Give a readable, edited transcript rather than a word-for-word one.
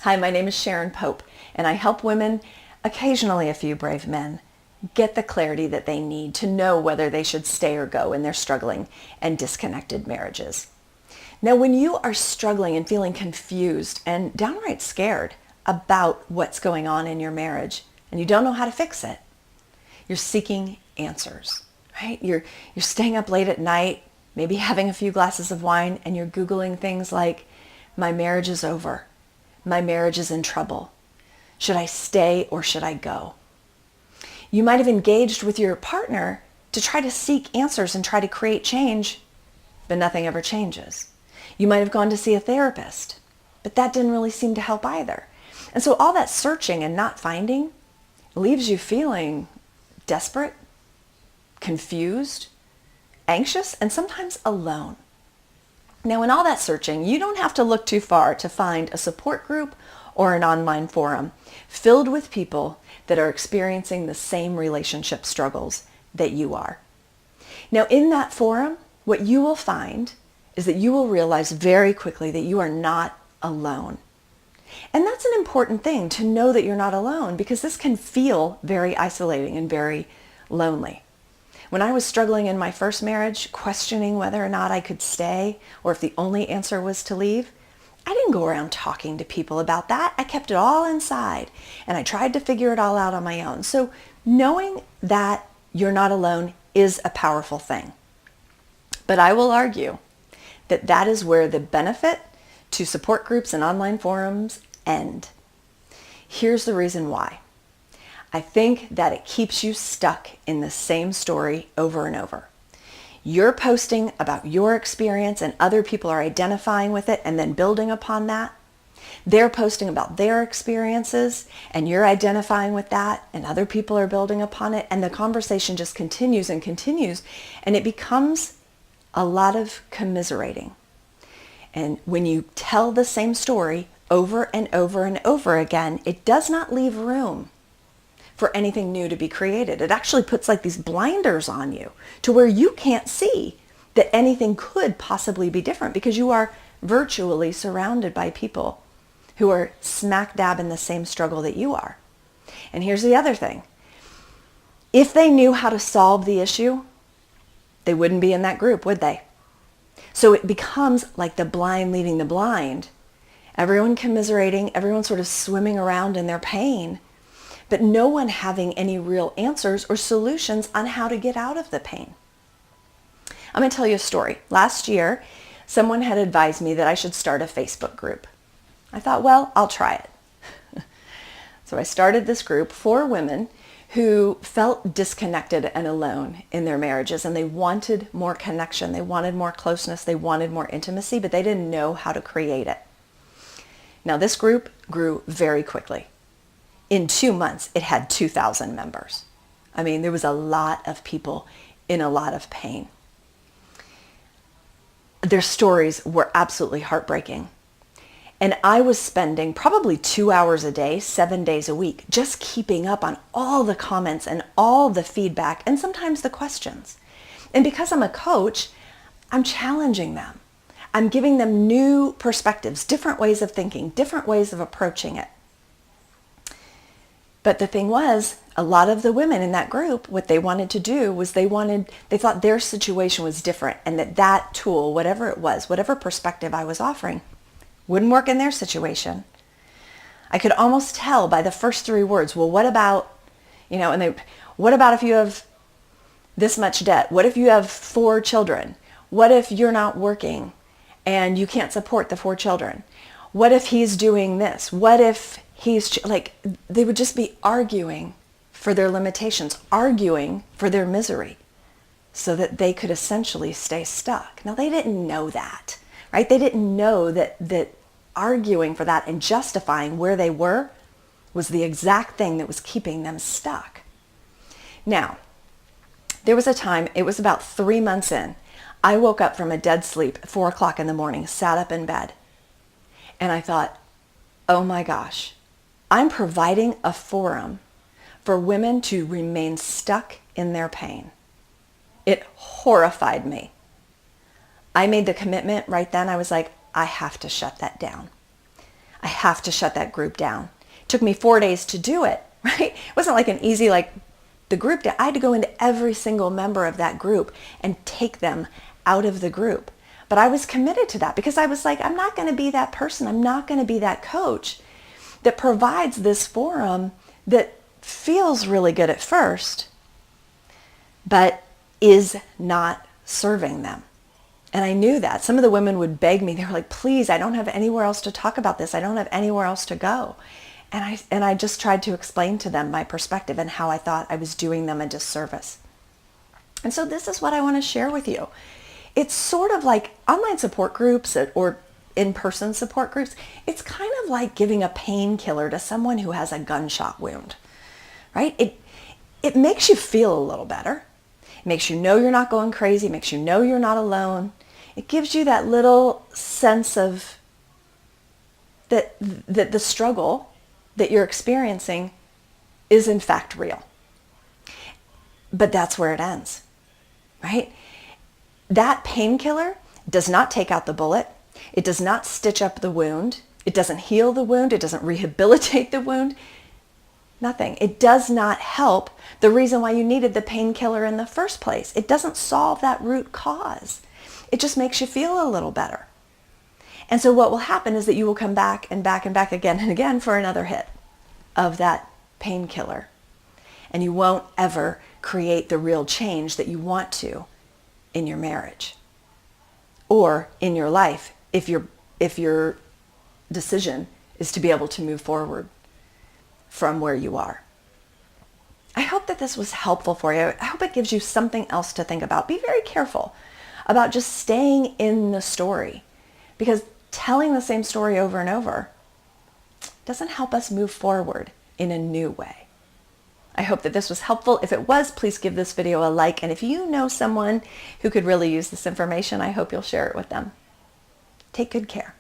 Hi, my name is Sharon Pope, and I help women, occasionally a few brave men, get the clarity that they need to know whether they should stay or go in their struggling and disconnected marriages. Now, when you are struggling and feeling confused and downright scared about what's going on in your marriage and you don't know how to fix it, you're seeking answers, right? You're staying up late at night, maybe having a few glasses of wine, and you're Googling things like, my marriage is over. My marriage is in trouble. Should I stay or should I go? You might have engaged with your partner to try to seek answers and try to create change, but nothing ever changes. You might have gone to see a therapist, but that didn't really seem to help either. And so all that searching and not finding leaves you feeling desperate, confused, anxious, and sometimes alone. Now, in all that searching, you don't have to look too far to find a support group or an online forum filled with people that are experiencing the same relationship struggles that you are. Now, in that forum, what you will find is that you will realize very quickly that you are not alone. And that's an important thing, to know that you're not alone, because this can feel very isolating and very lonely. When I was struggling in my first marriage, questioning whether or not I could stay or if the only answer was to leave, I didn't go around talking to people about that. I kept it all inside and I tried to figure it all out on my own. So knowing that you're not alone is a powerful thing. But I will argue that that is where the benefit to support groups and online forums end. Here's the reason why. I think that it keeps you stuck in the same story over and over. You're posting about your experience and other people are identifying with it and then building upon that. They're posting about their experiences and you're identifying with that and other people are building upon it, and the conversation just continues and continues, and it becomes a lot of commiserating. And when you tell the same story over and over and over again, it does not leave room for anything new to be created. It actually puts like these blinders on you to where you can't see that anything could possibly be different, because you are virtually surrounded by people who are smack dab in the same struggle that you are. And here's the other thing. If they knew how to solve the issue, they wouldn't be in that group, would they? So it becomes like the blind leading the blind. Everyone commiserating, everyone sort of swimming around in their pain, but no one having any real answers or solutions on how to get out of the pain. I'm going to tell you a story. Last year, someone had advised me that I should start a Facebook group. I thought, well, I'll try it. So I started this group for women who felt disconnected and alone in their marriages, and they wanted more connection, they wanted more closeness, they wanted more intimacy, but they didn't know how to create it. Now, this group grew very quickly. In 2 months, it had 2,000 members. I mean, there was a lot of people in a lot of pain. Their stories were absolutely heartbreaking. And I was spending probably 2 hours a day, 7 days a week, just keeping up on all the comments and all the feedback and sometimes the questions. And because I'm a coach, I'm challenging them. I'm giving them new perspectives, different ways of thinking, different ways of approaching it. But the thing was, a lot of the women in that group, what they wanted to do was they thought their situation was different, and that tool, whatever it was, whatever perspective I was offering, wouldn't work in their situation. I could almost tell by the first 3 words, well, what about, what about if you have this much debt? What if you have 4 children? What if you're not working and you can't support the 4 children? What if he's doing this? What if they would just be arguing for their limitations, arguing for their misery so that they could essentially stay stuck. Now, they didn't know that, right? They didn't know that arguing for that and justifying where they were was the exact thing that was keeping them stuck. Now, there was a time, it was about 3 months in, I woke up from a dead sleep at 4 o'clock in the morning, sat up in bed, and I thought, oh my gosh, I'm providing a forum for women to remain stuck in their pain. It horrified me. I made the commitment right then. I was like, I have to shut that down. I have to shut that group down. It took me 4 days to do it, right? It wasn't like an easy, like the group, I had to go into every single member of that group and take them out of the group. But I was committed to that because I was like, I'm not going to be that person. I'm not going to be that coach that provides this forum that feels really good at first, but is not serving them. And I knew that. Some of the women would beg me. They were like, please, I don't have anywhere else to talk about this. I don't have anywhere else to go. And I just tried to explain to them my perspective and how I thought I was doing them a disservice. And so this is what I want to share with you. It's sort of like online support groups or in-person support groups. It's kind of like giving a painkiller to someone who has a gunshot wound, right? It makes you feel a little better. It makes you know you're not going crazy. It makes you know you're not alone. It gives you that little sense of that the struggle that you're experiencing is in fact real. But that's where it ends, right? That painkiller does not take out the bullet. It does not stitch up the wound. It doesn't heal the wound. It doesn't rehabilitate the wound. Nothing. It does not help the reason why you needed the painkiller in the first place. It doesn't solve that root cause. It just makes you feel a little better. And so what will happen is that you will come back and back and back again and again for another hit of that painkiller. And you won't ever create the real change that you want to in your marriage or in your life if your decision is to be able to move forward from where you are. I hope that this was helpful for you. I hope it gives you something else to think about. Be very careful about just staying in the story, because telling the same story over and over doesn't help us move forward in a new way. I hope that this was helpful. If it was, please give this video a like. And if you know someone who could really use this information, I hope you'll share it with them. Take good care.